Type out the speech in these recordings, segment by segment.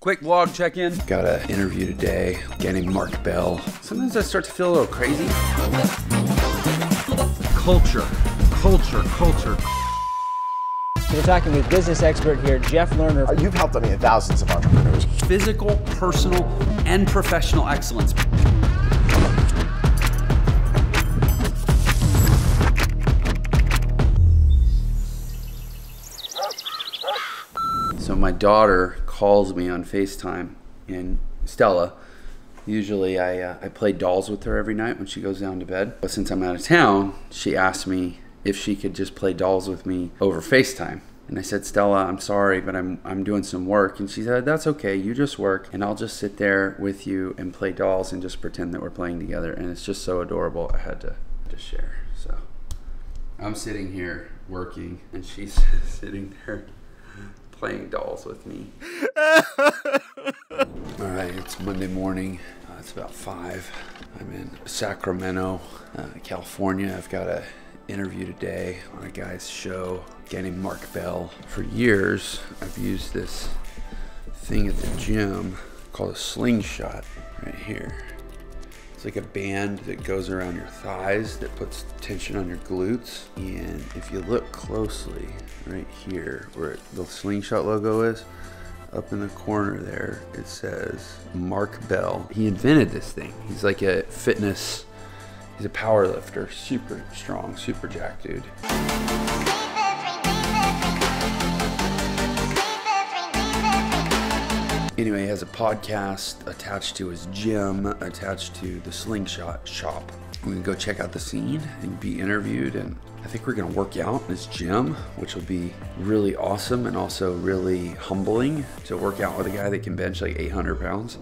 Quick vlog check-in. Got an interview today, a guy named Mark Bell. Sometimes I start to feel a little crazy. Culture. We're talking with business expert here, Jeff Lerner. You've helped, thousands of entrepreneurs. Physical, personal, and professional excellence. So my daughter calls me on FaceTime, and Stella, usually I play dolls with her every night when she goes down to bed. But since I'm out of town, she asked me if she could just play dolls with me over FaceTime. And I said, Stella, I'm sorry, but I'm doing some work. And she said, that's okay, you just work, and I'll just sit there with you and play dolls and just pretend that we're playing together. And it's just so adorable, I had to share. So I'm sitting here working, and she's sitting there playing dolls with me. All right, it's Monday morning. It's about 5. I'm in Sacramento, California. I've got a interview today on a guy's show, a guy named Mark Bell. For years, I've used this thing at the gym called a slingshot right here. It's like a band that goes around your thighs that puts tension on your glutes. And if you look closely right here where the slingshot logo is, up in the corner there, it says Mark Bell. He invented this thing. He's like a fitness, he's a power lifter, super strong, super jacked dude. Anyway, he has a podcast attached to his gym, attached to the slingshot shop. We can go check out the scene and be interviewed, and I think we're gonna work out in his gym, which will be really awesome and also really humbling to work out with a guy that can bench like 800 pounds.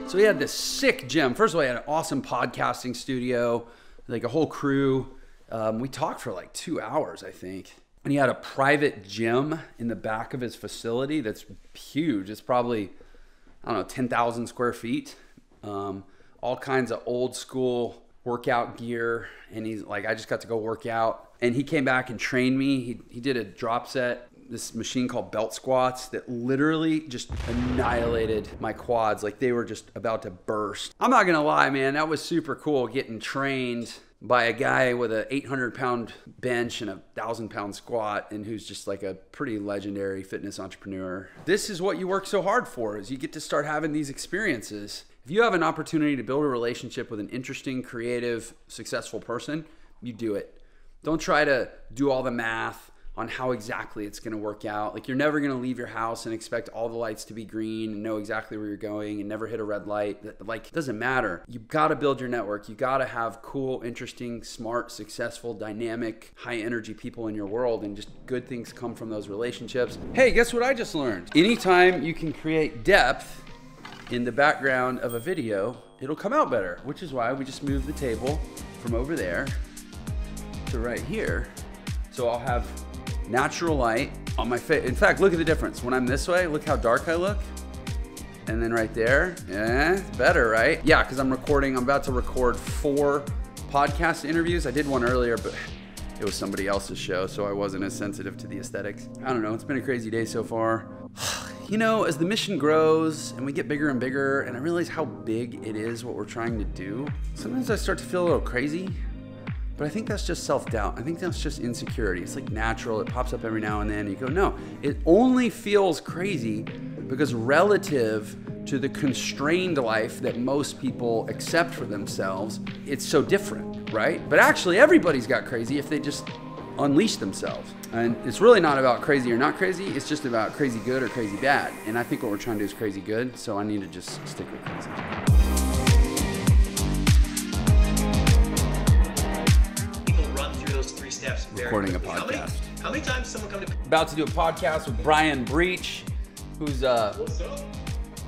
So he had this sick gym. First of all, he had an awesome podcasting studio, like a whole crew. We talked for like 2 hours, I think. And he had a private gym in the back of his facility that's huge. It's probably, I don't know, 10,000 square feet. All kinds of old school workout gear. And he's like, I just got to go work out. And he came back and trained me. He did a drop set, this machine called belt squats that literally just annihilated my quads. Like they were just about to burst. I'm not gonna lie, man, that was super cool getting trained by a guy with a 800-pound bench and a 1,000-pound squat, and who's just like a pretty legendary fitness entrepreneur. This is what you work so hard for, is you get to start having these experiences. If you have an opportunity to build a relationship with an interesting, creative, successful person, you do it. Don't try to do all the math on how exactly it's gonna work out. Like you're never gonna leave your house and expect all the lights to be green and know exactly where you're going and never hit a red light. Like, it doesn't matter. You gotta build your network. You gotta have cool, interesting, smart, successful, dynamic, high energy people in your world, and just good things come from those relationships. Hey, guess what I just learned? Anytime you can create depth in the background of a video, it'll come out better, which is why we just moved the table from over there to right here. So I'll have natural light on my face. In fact, look at the difference. When I'm this way, look how dark I look. And then right there, yeah, it's better, right? Yeah, because I'm about to record 4 podcast interviews. I did one earlier, but it was somebody else's show, so I wasn't as sensitive to the aesthetics. I don't know, it's been a crazy day so far. You know, as the mission grows and we get bigger and bigger, and I realize how big it is what we're trying to do, sometimes I start to feel a little crazy. But I think that's just self-doubt. I think that's just insecurity. It's like natural, it pops up every now and then. You go, no, it only feels crazy because relative to the constrained life that most people accept for themselves, it's so different, right? But actually everybody's got crazy if they just unleash themselves. And it's really not about crazy or not crazy, it's just about crazy good or crazy bad. And I think what we're trying to do is crazy good, so I need to just stick with crazy. Recording a podcast. How many times someone come to... About to do a podcast with Brian Breach, who's a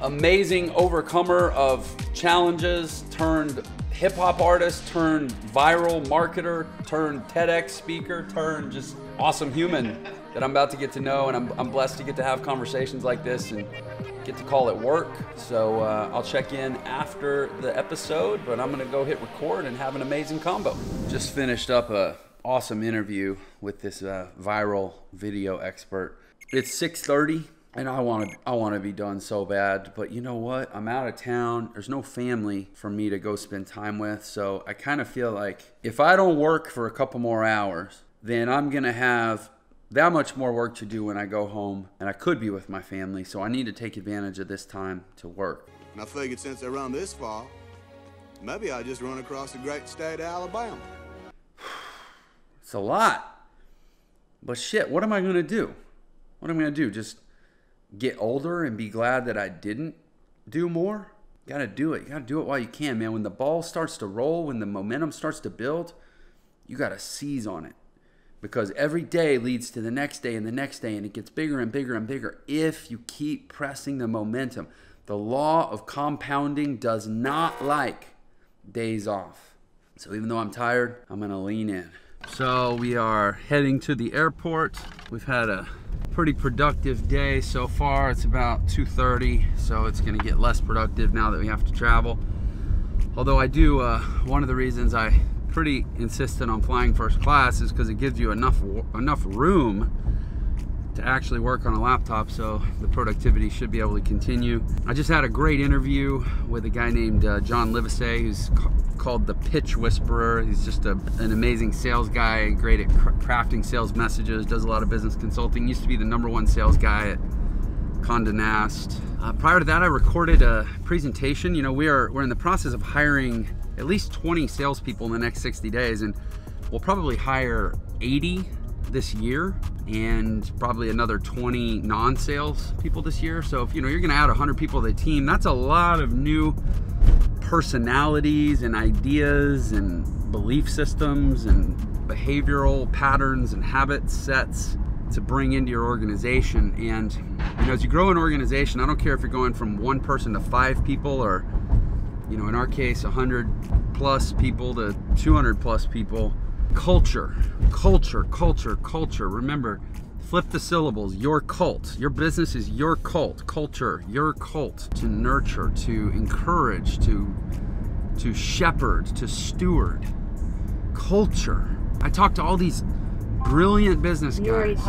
amazing overcomer of challenges, turned hip hop artist, turned viral marketer, turned TEDx speaker, turned just awesome human that I'm about to get to know, and I'm blessed to get to have conversations like this and get to call it work. So I'll check in after the episode, but I'm gonna go hit record and have an amazing combo. Just finished up a awesome interview with this viral video expert. It's 6:30 and I want to be done so bad, but you know what? I'm out of town. There's no family for me to go spend time with. So I kind of feel like if I don't work for a couple more hours, then I'm going to have that much more work to do when I go home, and I could be with my family. So I need to take advantage of this time to work. And I figured since I run this far, maybe I'll just run across the great state of Alabama. It's a lot. But shit, what am I going to do? What am I going to do? Just get older and be glad that I didn't do more? You got to do it. You got to do it while you can, man. When the ball starts to roll, when the momentum starts to build, you got to seize on it. Because every day leads to the next day and the next day, and it gets bigger and bigger and bigger if you keep pressing the momentum. The law of compounding does not like days off. So even though I'm tired, I'm going to lean in. So we are heading to the airport. We've had a pretty productive day so far. It's about 2:30, so it's gonna get less productive now that we have to travel. Although I do, one of the reasons I pretty insistent on flying first class is because it gives you enough room to actually work on a laptop, so the productivity should be able to continue. I just had a great interview with a guy named John Livesey, who's called the Pitch Whisperer. He's just an amazing sales guy, great at crafting sales messages, does a lot of business consulting, used to be the #1 sales guy at Condé Nast. Prior to that, I recorded a presentation. You know, we're in the process of hiring at least 20 salespeople in the next 60 days, and we'll probably hire 80 this year and probably another 20 non-sales people this year. So if you're gonna add 100 people to the team, that's a lot of new personalities and ideas and belief systems and behavioral patterns and habit sets to bring into your organization. And as you grow an organization, I don't care if you're going from 1 person to 5 people, or in our case 100 plus people to 200 plus people. Culture. Remember, flip the syllables. Your cult. Your business is your cult. Culture, your cult. To nurture, to encourage, to shepherd, to steward. Culture. I talked to all these brilliant business guys.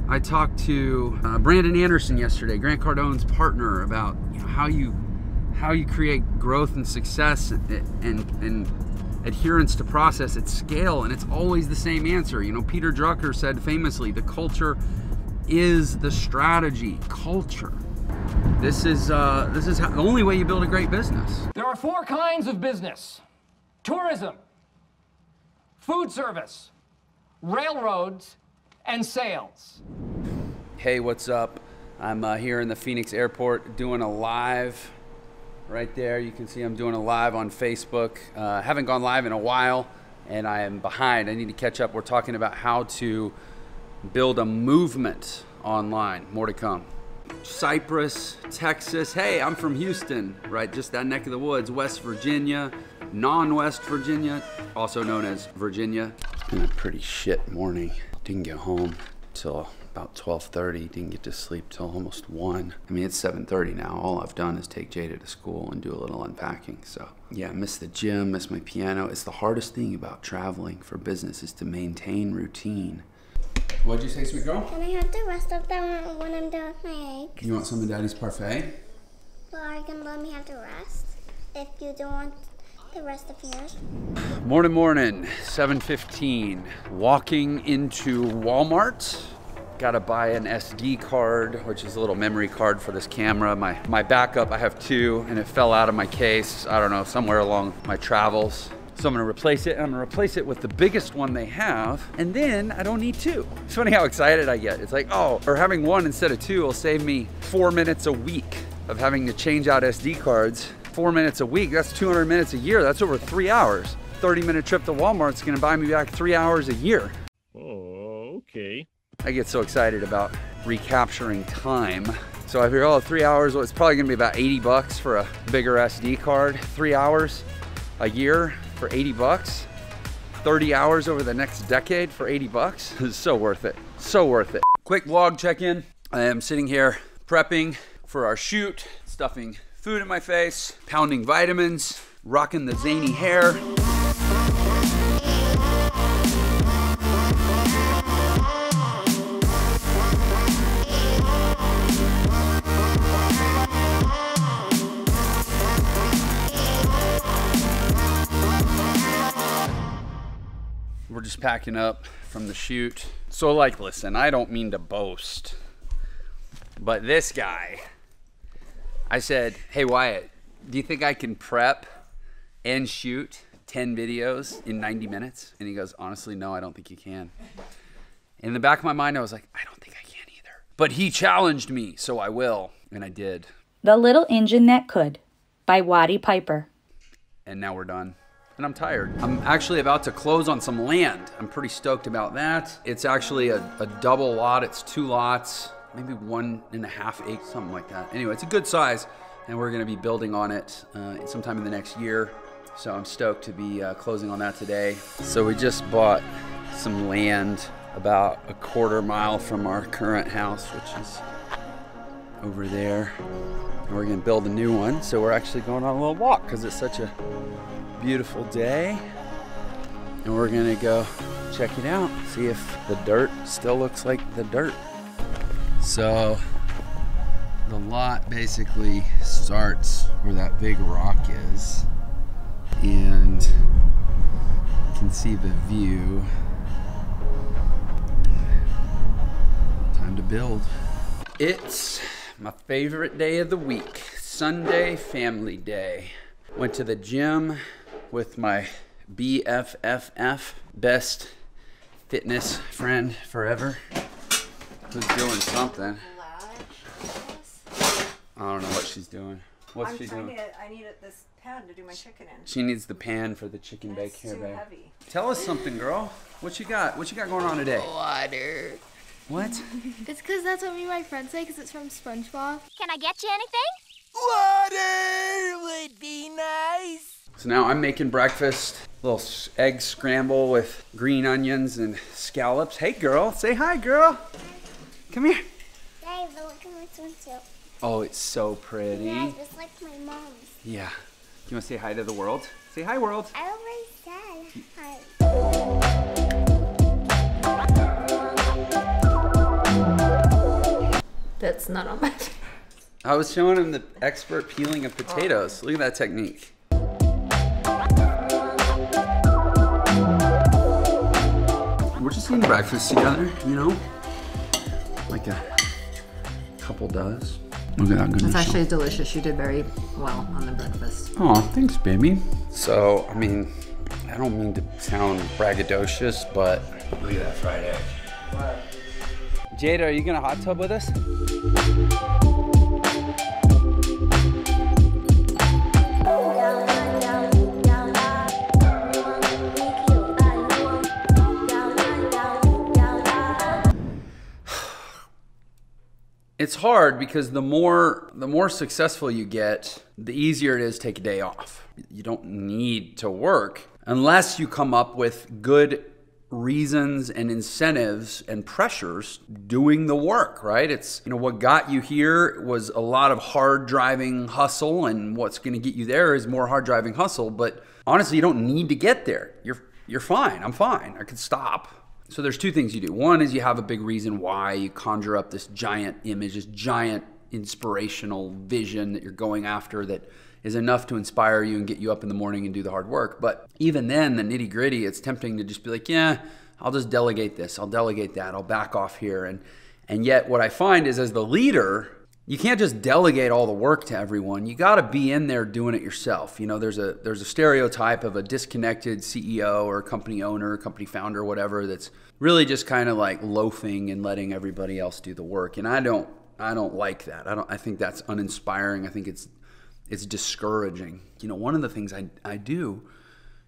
I talked to Brandon Anderson yesterday, Grant Cardone's partner, about how you create growth and success and adherence to process at scale, and it's always the same answer. Peter Drucker said famously, the culture is the strategy. Culture. This is the only way you build a great business. There are 4 kinds of business: tourism, food service, railroads, and sales. Hey, what's up? I'm here in the Phoenix airport doing a live. Right there, you can see I'm doing a live on Facebook. Haven't gone live in a while, and I am behind. I need to catch up. We're talking about how to build a movement online. More to come. Cypress, Texas. Hey, I'm from Houston, right? Just that neck of the woods. West Virginia, non-West Virginia, also known as Virginia. It's been a pretty shit morning. Didn't get home till about 12:30, didn't get to sleep till almost 1. I mean, it's 7:30 now. All I've done is take Jada to school and do a little unpacking. So yeah, I miss the gym, miss my piano. It's the hardest thing about traveling for business is to maintain routine. What'd you say, sweet girl? Can I have the rest of them when I'm done with my eggs? You want some of Daddy's parfait? Well, are you gonna let me have the rest if you don't want the rest of yours? Morning, 7:15. Walking into Walmart. Got to buy an SD card, which is a little memory card for this camera. My backup, I have 2, and it fell out of my case, I don't know, somewhere along my travels. So I'm gonna replace it, and I'm gonna replace it with the biggest one they have, and then I don't need 2. It's funny how excited I get. It's like, oh, or having 1 instead of 2 will save me 4 minutes a week of having to change out SD cards. 4 minutes a week, that's 200 minutes a year. That's over 3 hours. 30-minute trip to Walmart's gonna buy me back 3 hours a year. Oh, okay. I get so excited about recapturing time. So I figure, oh, 3 hours, well, it's probably gonna be about 80 bucks for a bigger SD card. 3 hours a year for 80 bucks. 30 hours over the next decade for 80 bucks. It's so worth it, so worth it. Quick vlog check-in. I am sitting here prepping for our shoot, stuffing food in my face, pounding vitamins, rocking the zany hair. We're just packing up from the shoot. So like, listen, I don't mean to boast, but this guy, I said, hey Wyatt, do you think I can prep and shoot 10 videos in 90 minutes? And he goes, honestly, no, I don't think you can. In the back of my mind, I was like, I don't think I can either. But he challenged me, so I will, and I did. The Little Engine That Could by Waddy Piper. And now we're done. And I'm tired. I'm actually about to close on some land. I'm pretty stoked about that. It's actually a double lot. It's 2 lots, maybe 1.5 acres, something like that. Anyway, it's a good size, and we're gonna be building on it sometime in the next year. So I'm stoked to be closing on that today. So we just bought some land about a 1/4 mile from our current house, which is over there. And we're gonna build a new one. So we're actually going on a little walk because it's such a beautiful day, and we're gonna go check it out, see if the dirt still looks like the dirt. So the lot basically starts where that big rock is, and you can see the view. Time to build. It's my favorite day of the week, Sunday family day. Went to the gym with my BFFF, best fitness friend forever, who's doing something. I don't know what she's doing. What's she doing? I need this pan to do my chicken in. She needs the pan for the chicken bake here, babe. Heavy. Tell us something, girl. What you got? What you got going on today? Water. What? It's because that's what me and my friends say, because it's from SpongeBob. Can I get you anything? Water would be nice. So now I'm making breakfast, a little egg scramble with green onions and scallops. Hey girl, say hi girl. Come here. Hey, but look at my swimsuit. Oh, it's so pretty. Yeah, just like my mom's. Yeah. You want to say hi to the world? Say hi world. I already said hi. That's not on my. I was showing him the expert peeling of potatoes. Look at that technique. We're just eating breakfast together, you know? Like a couple does. Look at that goodness. That's actually delicious. You did very well on the breakfast. Oh, thanks, baby. So, I mean, I don't mean to sound braggadocious, but look at that fried egg. Jada, are you gonna hot tub with us? It's hard because the more successful you get, the easier it is to take a day off. You don't need to work unless you come up with good reasons and incentives and pressures doing the work, right? It's, you know, what got you here was a lot of hard driving hustle, and what's going to get you there is more hard driving hustle. But honestly, you don't need to get there. You're fine. I'm fine. I could stop. So there's 2 things you do. One is you have a big reason why. You conjure up this giant image, this giant inspirational vision that you're going after that is enough to inspire you and get you up in the morning and do the hard work. But even then, the nitty gritty, it's tempting to just be like, yeah, I'll just delegate this. I'll delegate that. I'll back off here. And yet what I find is, as the leader, you can't just delegate all the work to everyone. You got to be in there doing it yourself. You know, there's a stereotype of a disconnected CEO or company owner, company founder, whatever, that's really just kind of like loafing and letting everybody else do the work. And I don't like that. I think that's uninspiring. I think it's discouraging. You know, one of the things I do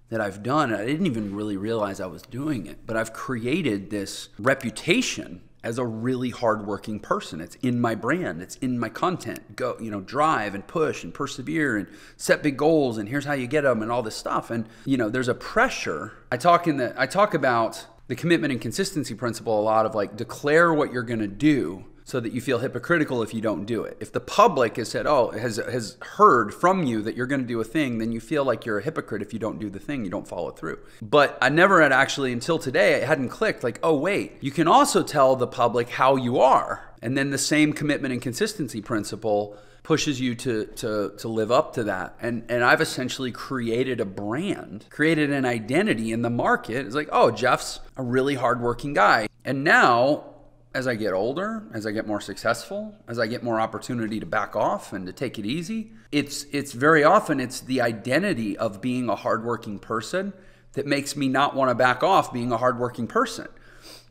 that I've done, I didn't even really realize I was doing it, but I've created this reputation as a really hardworking person. It's in my brand, it's in my content. Go, you know, drive and push and persevere and set big goals, and here's how you get them and all this stuff. And you know, there's a pressure. I talk about the commitment and consistency principle a lot, of like, declare what you're gonna do so that you feel hypocritical if you don't do it. If the public has said, oh, has heard from you that you're going to do a thing, then you feel like you're a hypocrite if you don't do the thing, you don't follow through. But I never had actually, until today, it hadn't clicked like, oh wait, you can also tell the public how you are. And then the same commitment and consistency principle pushes you to live up to that. And I've essentially created a brand, created an identity in the market. It's like, oh, Jeff's a really hardworking guy. And now, as I get older, as I get more successful, as I get more opportunity to back off and to take it easy, it's very often it's the identity of being a hardworking person that makes me not want to back off being a hardworking person.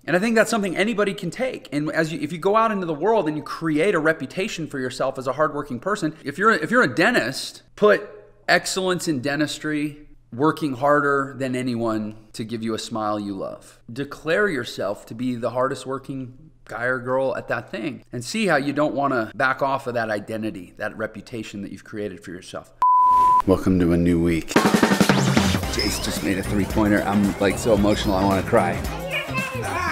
And I think that's something anybody can take. And if you go out into the world and you create a reputation for yourself as a hardworking person, if you're a dentist, put excellence in dentistry, working harder than anyone to give you a smile you love. Declare yourself to be the hardest working guy or girl at that thing, and see how you don't want to back off of that identity, that reputation that you've created for yourself. Welcome to a new week. Jace just made a three-pointer. I'm like so emotional, I want to cry.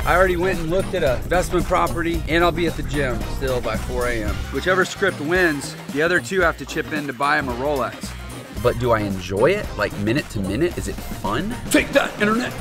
I already went and looked at an investment property, and I'll be at the gym still by 4 a.m. Whichever script wins, the other two have to chip in to buy him a Rolex. But do I enjoy it, like minute to minute? Is it fun? Take that, internet!